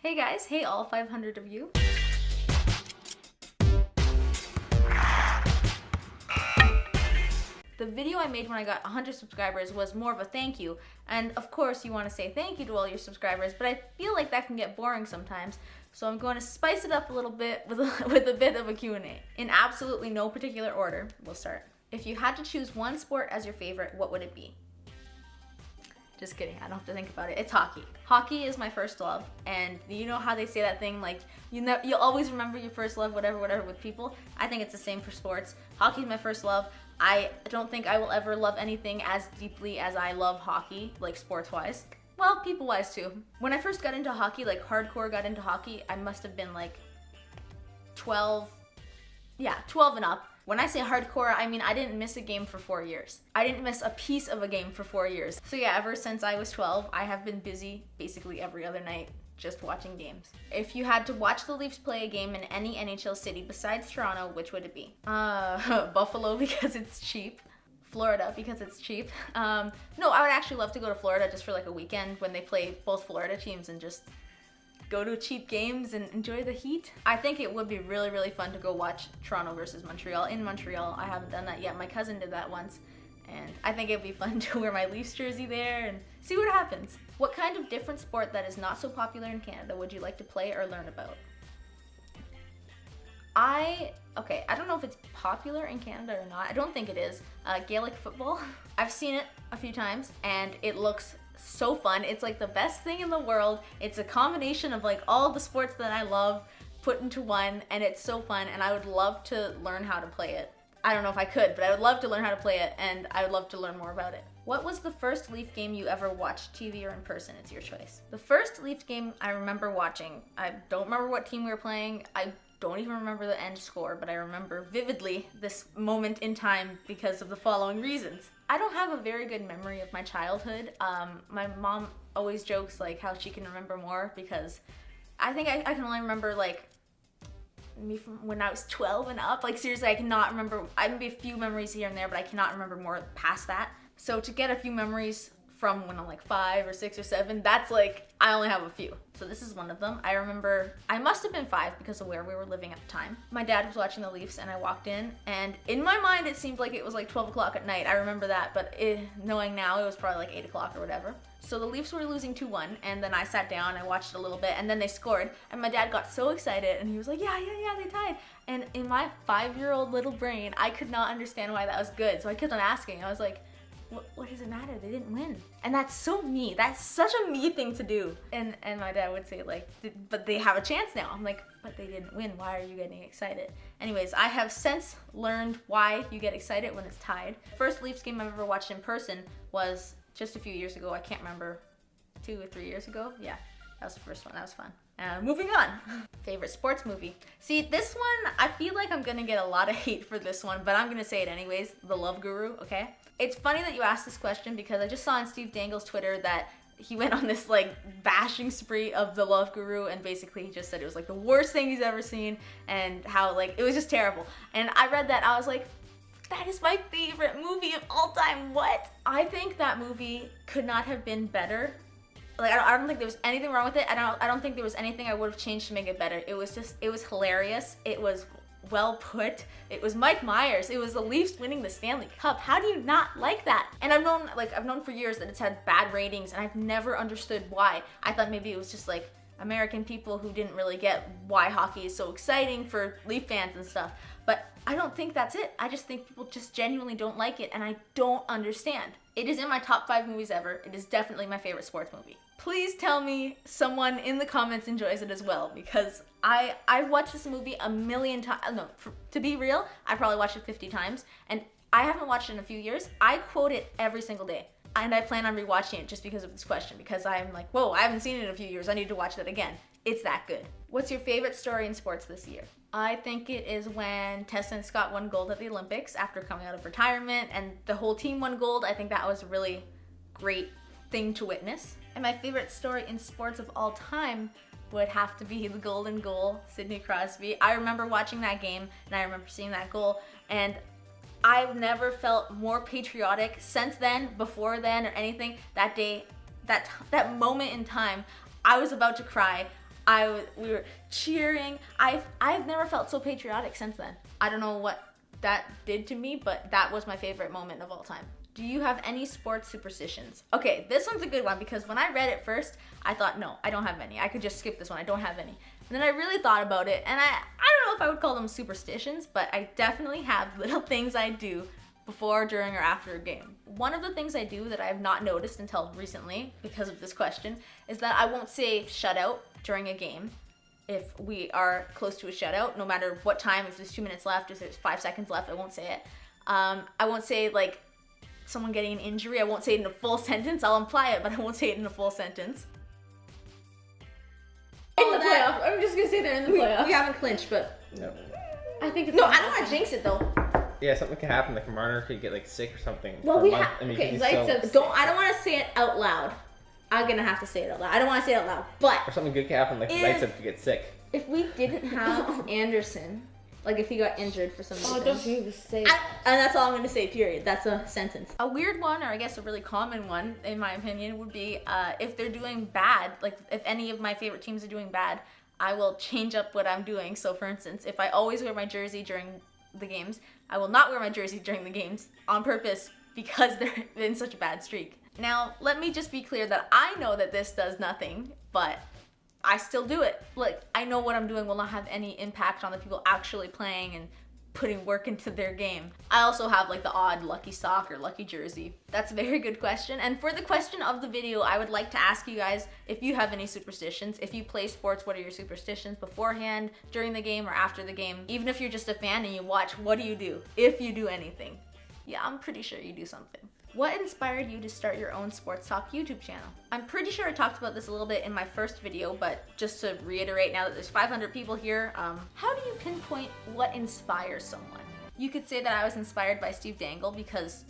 Hey guys, hey all 500 of you. The video I made when I got 100 subscribers was more of a thank you, and of course you want to say thank you to all your subscribers, but I feel like that can get boring sometimes, so I'm going to spice it up a little bit with a bit of a Q&A. In absolutely no particular order, we'll start. If you had to choose one sport as your favorite, what would it be? Just kidding, I don't have to think about it. It's hockey. Hockey is my first love, and you know how they say that thing like you'll always remember your first love, whatever with people? I think it's the same for sports. Hockey is my first love. I don't think I will ever love anything as deeply as I love hockey, like sports-wise. Well, people-wise too. When I first got into hockey, like hardcore got into hockey, I must have been like 12 and up. When I say hardcore, I mean I didn't miss a game for 4 years. I didn't miss a piece of a game for 4 years. So yeah, ever since I was 12, I have been busy basically every other night just watching games. If you had to watch the Leafs play a game in any NHL city besides Toronto, which would it be? Buffalo because it's cheap. Florida because it's cheap. No, I would actually love to go to Florida just for like a weekend when they play both Florida teams and just go to cheap games and enjoy the heat. I think it would be really fun to go watch Toronto versus Montreal in Montreal. I haven't done that yet. My cousin did that once, and I think it'd be fun to wear my Leafs jersey there and see what happens. What kind of different sport that is not so popular in Canada would you like to play or learn about? I don't know if it's popular in Canada or not. I don't think it is. Gaelic football. I've seen it a few times and it looks so fun. It's like the best thing in the world. It's a combination of like all the sports that I love put into one, and it's so fun, and I would love to learn how to play it. I don't know if I could, but I would love to learn how to play it, and I would love to learn more about it. What was the first Leaf game you ever watched, TV or in person? It's your choice. The first Leafs game I remember watching, I don't remember what team we were playing. I don't even remember the end score, but I remember vividly this moment in time because of the following reasons. I don't have a very good memory of my childhood. My mom always jokes like how she can remember more because I think I can only remember like me from when I was 12 and up. Like seriously, I cannot remember. I can be a few memories here and there, but I cannot remember more past that. So to get a few memories from when I'm like 5 or 6 or 7, that's like, I only have a few. So this is one of them. I remember, I must have been 5 because of where we were living at the time. My dad was watching the Leafs and I walked in, and in my mind it seemed like it was like 12 o'clock at night. I remember that, but knowing now it was probably like 8 o'clock or whatever. So the Leafs were losing 2-1, and then I sat down, I watched it a little bit, and then they scored, and my dad got so excited, and he was like, yeah, they tied. And in my 5-year-old little brain, I could not understand why that was good. So I kept on asking. I was like, what does it matter? They didn't win. And that's so me. That's such a me thing to do. And my dad would say like, but they have a chance now. I'm like, but they didn't win. Why are you getting excited? Anyways, I have since learned why you get excited when it's tied. First Leafs game I've ever watched in person was just a few years ago. I can't remember, 2 or 3 years ago. Yeah, that was the first one. That was fun. Moving on. Favorite sports movie. See, this one, I feel like I'm gonna get a lot of hate for this one, but I'm gonna say it anyways. The Love Guru, okay? It's funny that you asked this question because I just saw on Steve Dangle's Twitter that he went on this like bashing spree of The Love Guru, and basically he just said it was like the worst thing he's ever seen and how like it was just terrible. And I read that, I was like, that is my favorite movie of all time. What? I think that movie could not have been better. Like I don't think there was anything wrong with it. I don't think there was anything I would have changed to make it better. It was hilarious. It was well put. It was Mike Myers. It was the Leafs winning the Stanley Cup. How do you not like that? And I've known for years that it's had bad ratings, and I've never understood why. I thought maybe it was just like American people who didn't really get why hockey is so exciting for Leaf fans and stuff. But I don't think that's it. I just think people just genuinely don't like it, and I don't understand. It is in my top 5 movies ever. It is definitely my favorite sports movie. Please tell me someone in the comments enjoys it as well, because I've watched this movie a million times. No, to be real, I probably watched it 50 times, and I haven't watched it in a few years. I quote it every single day, and I plan on rewatching it just because of this question, because I'm like, whoa, I haven't seen it in a few years. I need to watch that again. It's that good. What's your favorite story in sports this year? I think it is when Tessa and Scott won gold at the Olympics after coming out of retirement, and the whole team won gold. I think that was a really great thing to witness. And my favorite story in sports of all time would have to be the golden goal, Sidney Crosby. I remember watching that game, and I remember seeing that goal, and I've never felt more patriotic since then, before then, or anything. That day, that moment in time, I was about to cry. We were cheering. I've never felt so patriotic since then. I don't know what that did to me, but that was my favorite moment of all time. Do you have any sports superstitions? Okay, this one's a good one because when I read it first, I thought, no, I don't have any. I could just skip this one. I don't have any. And then I really thought about it, and I don't know if I would call them superstitions, but I definitely have little things I do before, during, or after a game. One of the things I do that I have not noticed until recently, because of this question, is that I won't say shutout during a game. If we are close to a shutout, no matter what time, if there's 2 minutes left, if there's 5 seconds left, I won't say it. I won't say like someone getting an injury. I won't say it in a full sentence. I'll imply it, but I won't say it in a full sentence. In the playoffs. I'm just gonna say they're in the playoffs. We haven't clinched, but No. I think it's I don't want to jinx it though. Yeah, something could happen. Like Marner could get like sick or something. Well, for we a month. have. I mean, Okay, he's I so- don't want to say it out loud. I'm gonna have to say it out loud. I don't want to say it out loud, but Or something good could happen. Like the Zaitsev could get sick. if we didn't have Anderson, like if he got injured for some reason. Oh, don't you even say And that's all I'm going to say, period. That's a sentence. A weird one, or I guess a really common one, in my opinion, would be if they're doing bad, like if any of my favorite teams are doing bad, I will change up what I'm doing. So for instance, if I always wear my jersey during the games, I will not wear my jersey during the games on purpose because they're in such a bad streak. Now, let me just be clear that I know that this does nothing, but I still do it. Like, I know what I'm doing will not have any impact on the people actually playing and putting work into their game. I also have like the odd lucky sock or lucky jersey. That's a very good question. And for the question of the video, I would like to ask you guys if you have any superstitions. If you play sports, what are your superstitions beforehand, during the game, or after the game? Even if you're just a fan and you watch, what do you do? If you do anything. Yeah, I'm pretty sure you do something. What inspired you to start your own sports talk YouTube channel? I'm pretty sure I talked about this a little bit in my first video, but just to reiterate now that there's 500 people here, how do you pinpoint what inspires someone? You could say that I was inspired by Steve Dangle because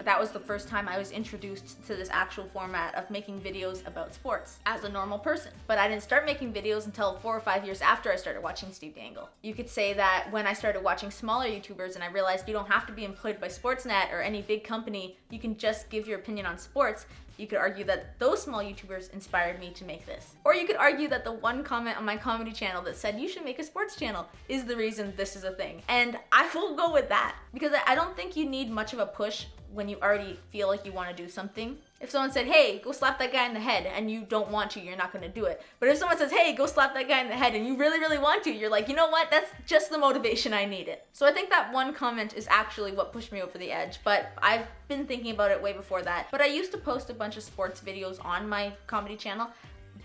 that was the first time I was introduced to this actual format of making videos about sports as a normal person. But I didn't start making videos until 4 or 5 years after I started watching Steve Dangle. You could say that when I started watching smaller YouTubers and I realized you don't have to be employed by Sportsnet or any big company, you can just give your opinion on sports. You could argue that those small YouTubers inspired me to make this. Or you could argue that the one comment on my comedy channel that said you should make a sports channel is the reason this is a thing. And I will go with that because I don't think you need much of a push when you already feel like you want to do something. If someone said, hey, go slap that guy in the head, and you don't want to, you're not going to do it. But if someone says, hey, go slap that guy in the head, and you really, really want to, you're like, you know what, that's just the motivation I needed. So I think that one comment is actually what pushed me over the edge, but I've been thinking about it way before that. But I used to post a bunch of sports videos on my comedy channel,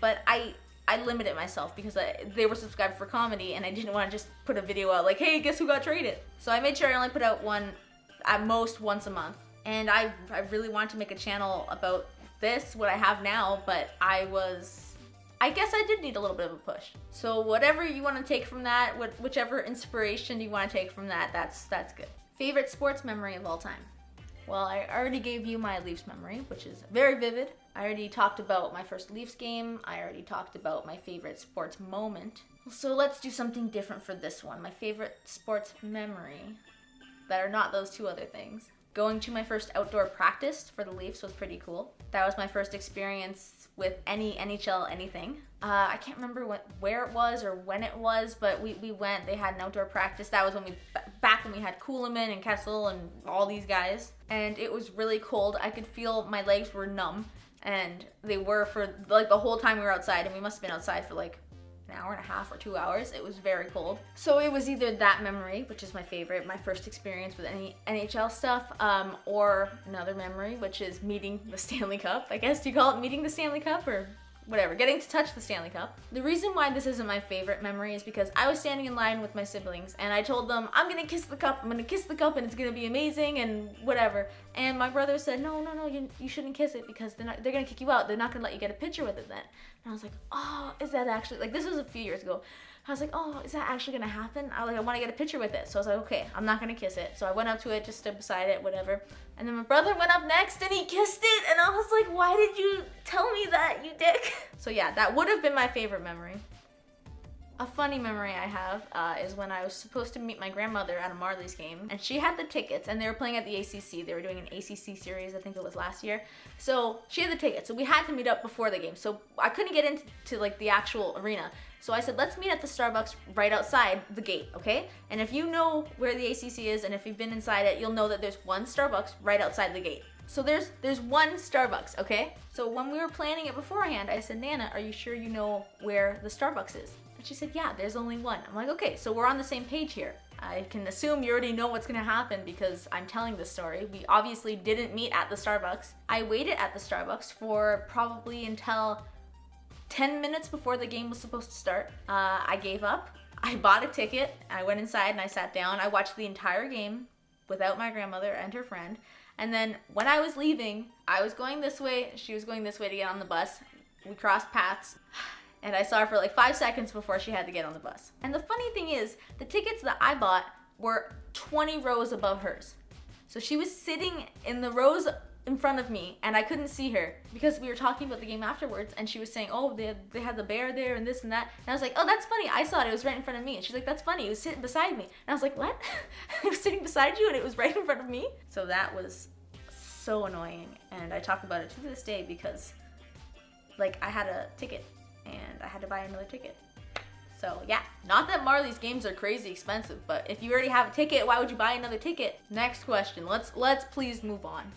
but I limited myself because they were subscribed for comedy, and I didn't want to just put a video out like, hey, guess who got traded? So I made sure I only put out one, at most once a month. And I really wanted to make a channel about this, what I have now, but I guess I did need a little bit of a push. So whatever you want to take from that, whichever inspiration you want to take from that, that's good. Favorite sports memory of all time? Well, I already gave you my Leafs memory, which is very vivid. I already talked about my first Leafs game. I already talked about my favorite sports moment. So let's do something different for this one. My favorite sports memory that are not those two other things. Going to my first outdoor practice for the Leafs was pretty cool. That was my first experience with any NHL anything. I can't remember where it was or when it was, but we went. They had an outdoor practice. That was back when we had Kuhlman and Kessel and all these guys. And it was really cold. I could feel my legs were numb, and they were for like the whole time we were outside, and we must have been outside for like an hour and a half or 2 hours. It was very cold. So it was either that memory, which is my favorite, my first experience with any NHL stuff, or another memory, which is meeting the Stanley Cup. I guess, do you call it meeting the Stanley Cup or whatever, getting to touch the Stanley Cup. The reason why this isn't my favorite memory is because I was standing in line with my siblings and I told them, I'm gonna kiss the cup, I'm gonna kiss the cup and it's gonna be amazing and whatever. And my brother said, no, you shouldn't kiss it because they're gonna kick you out. They're not gonna let you get a picture with it then. And I was like, oh, is that actually, like this was a few years ago. I was like, oh, is that actually gonna happen? I want to get a picture with it. So I was like, okay, I'm not gonna kiss it. So I went up to it, just stood beside it, whatever. And then my brother went up next and he kissed it. And I was like, why did you tell me that, you dick? So yeah, that would have been my favorite memory. A funny memory I have is when I was supposed to meet my grandmother at a Marlies game, and she had the tickets, and they were playing at the ACC. They were doing an ACC series, I think it was last year. So she had the tickets, so we had to meet up before the game. So I couldn't get into like the actual arena. So I said, let's meet at the Starbucks right outside the gate, okay? And if you know where the ACC is, and if you've been inside it, you'll know that there's one Starbucks right outside the gate. So there's one Starbucks, okay? So when we were planning it beforehand, I said, Nana, are you sure you know where the Starbucks is? And she said, yeah, there's only one. I'm like, okay, so we're on the same page here. I can assume you already know what's gonna happen because I'm telling this story. We obviously didn't meet at the Starbucks. I waited at the Starbucks for probably until 10 minutes before the game was supposed to start. I gave up. I bought a ticket. I went inside and I sat down. I watched the entire game without my grandmother and her friend. And then when I was leaving, I was going this way, she was going this way to get on the bus. We crossed paths. And I saw her for like 5 seconds before she had to get on the bus. And the funny thing is, the tickets that I bought were 20 rows above hers. So she was sitting in the rows in front of me, and I couldn't see her because we were talking about the game afterwards, and she was saying, oh, they had the bear there and this and that. And I was like, oh, that's funny. I saw it. It was right in front of me. And she's like, that's funny. It was sitting beside me. And I was like, what? It was sitting beside you and it was right in front of me? So that was so annoying. And I talk about it to this day because, like, I had a ticket and I had to buy another ticket. So yeah, not that Marlies games are crazy expensive, but if you already have a ticket, why would you buy another ticket? Next question, let's please move on.